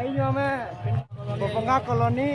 आई जो हमें बंगा कॉलोनी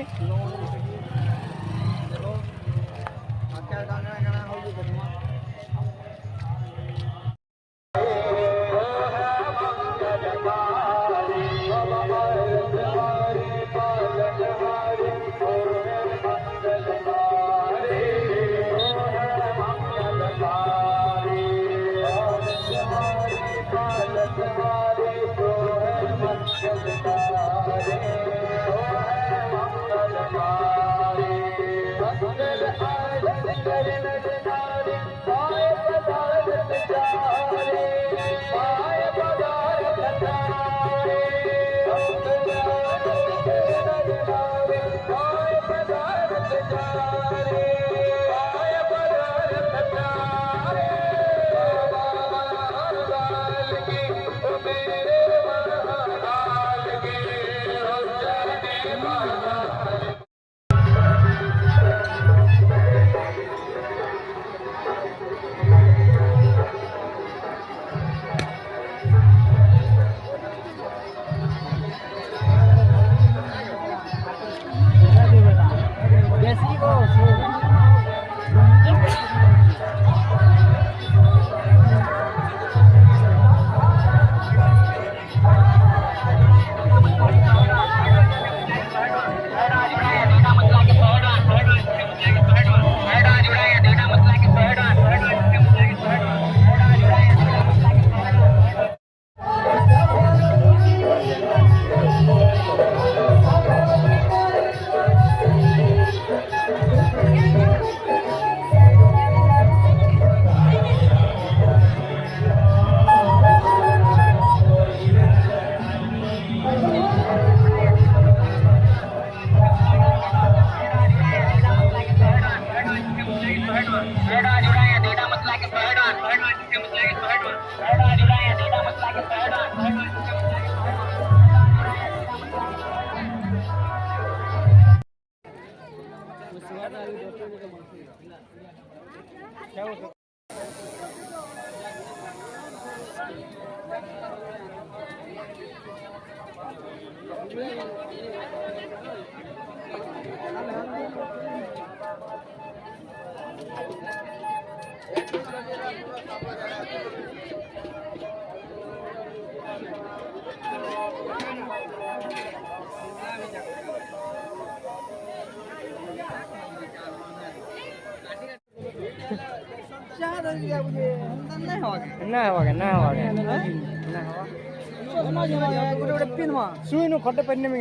सुई नु खड्डे पन्ने में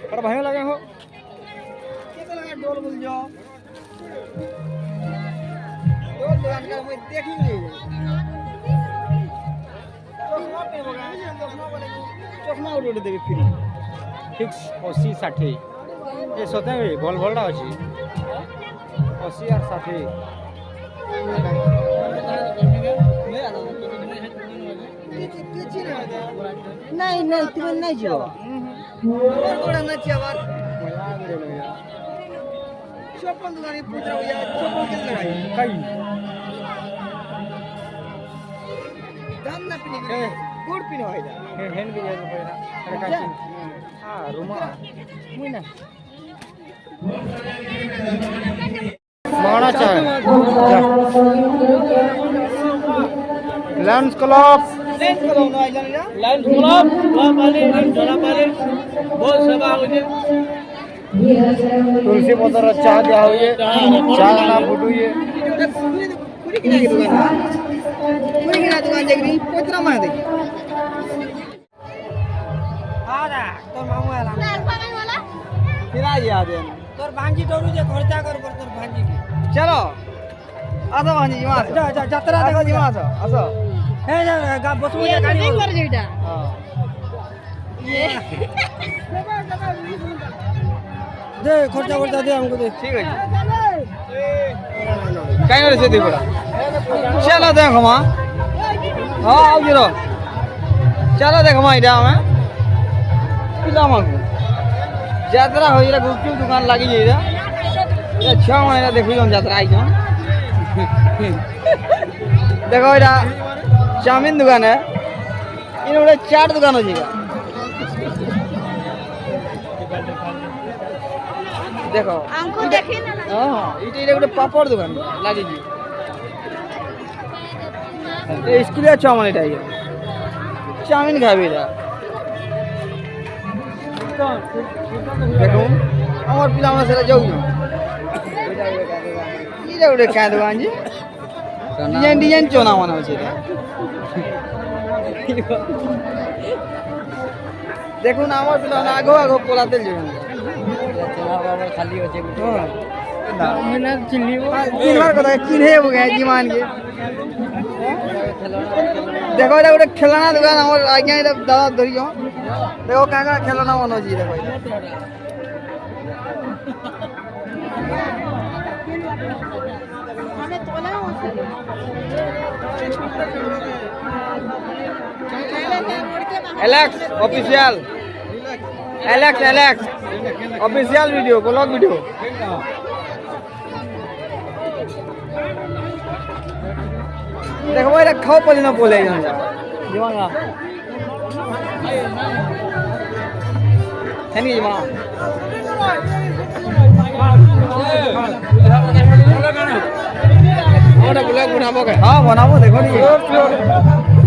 पर भाई लगे हो केते लगा डोल बोल जो डोल दुकान का मैं देखी नहीं चश्मा पे होगा चश्मा वाले चश्मा उड़ देबे फ्री फिक्स 80 60 ए सते भल भलडा अछि 80 और 60 नहीं नहीं तुम्हें नहीं जो गोड़ा न चावर चप्पल दुकान पूछ रहा हूं यार चप्पल कितने लगाई कई दाम ना पीने के गुड़ पीने होय जा हेन भी जाए पैसा अरे का हां रुमा मुई ना माना चाहे लायंस क्लब लाइन क्लब पाले ढोला पाले बहुत सेवा होजे तुलसी पत्र चाह दिया हुए चाह ना फुटुए पूरी किना की दुकान देखरी पोतरा मार दे आरा तोर मामू आला फिरा आ दे तोर भांजी डोरू जे खर्चा कर तोर भांजी चलो आसो भांजी मास जा यात्रा देखो जी मास आसो हे जा बसु जे गाड़ी नहीं कर जेटा हां ये दे खर्चा दे हमको दे ठीक है काई करे से देखो चलो देख हम हां आओ जरो चलो देख हम इडा में पिला मांगू यात्रा होई रे गुपचुप दुकान लागी जे रे ये छह महीना देखि हम यात्रा आई जो देखो इडा चाउमीन दुकान है इन उड़े चाट दुकान हो जीगा ଦେଖ ଆମକୁ ଦେଖି ନା ହଁ ଏଇଟା ଗୋଟେ ପାପଡ଼ ଦୋକାନ ଲାଗିଛି ଏ ସ୍କୁଲିଆ ଛୁଆମାନେ ଏଇଟା ଇଏ ଚାଉମିନ ଖାଇବେ ଏଇଟା ଦେଖୁନ୍ আমার ପିଲାମାନେ ସେଟା ଯାଉଛନ୍ ଏଇଟା ଗୋଟେ କାଁ ଦୋକାନ ଯେ ডিজাইন ডিজাইন চনা মানে আছে এটা দেখুন আমার পিলাମାନେ আগ আগ পোলাতে যাবেন খালি আছে চিনবার কথা চিনে যাবো জিমান কে দেখো এটা গোটে খেলনা দোকান আমার আজ্ঞা এটা দাদা ধরিছ দেখো কাঁ কাঁ খেলনা মনে ଅଛି দেখো ଆମେ ତୋଲା Alex official Alex Alex official video blog video देखो भाई रखो पली ना बोले जीवाना है नहीं जीवा और ब्लॉग बनाबो के हां बनाबो देखो नहीं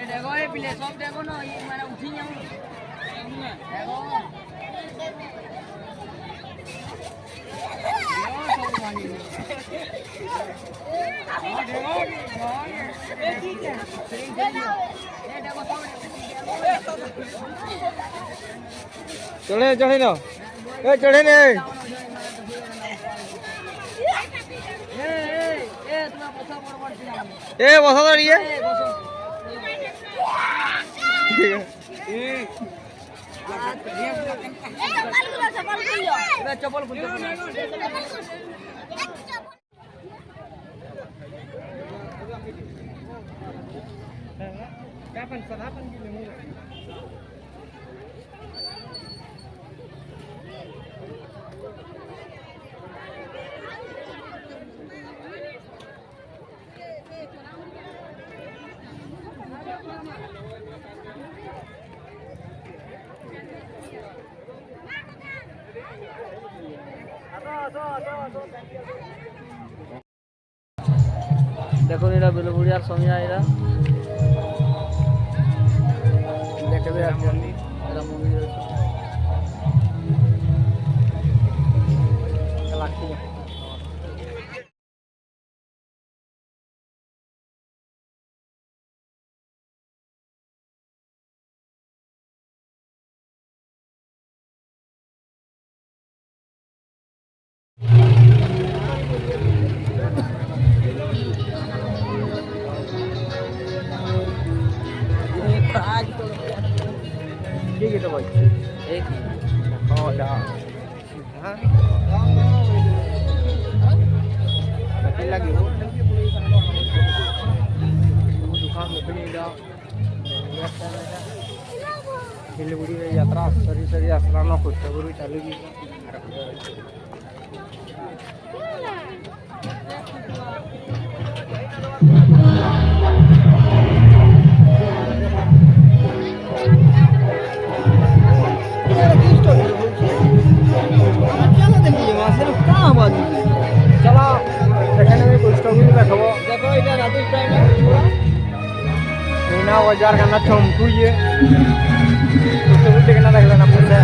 देखो ये पिले सब देखो ना ये माने उठी जाऊं देखो चढ़े चढ़े ना ए चढ़े ने ए बसा तो रही है चप्पल देखो एटा बेलबुड़ियार समिया एटा देखबे आछली एटा मंदिर আছে लागती ये gitu boy एक oh dah hah tapi lagi दुकान में dah बेलबुड़ी यात्रा सरी सरी आसलान खोजगुरु चालू की चला देखने में कुछ स्टोरी देखो देखो इधर रात टाइम है मीना बाजार का ना चमकू ये कुछ भी देखना देख लेना पूछे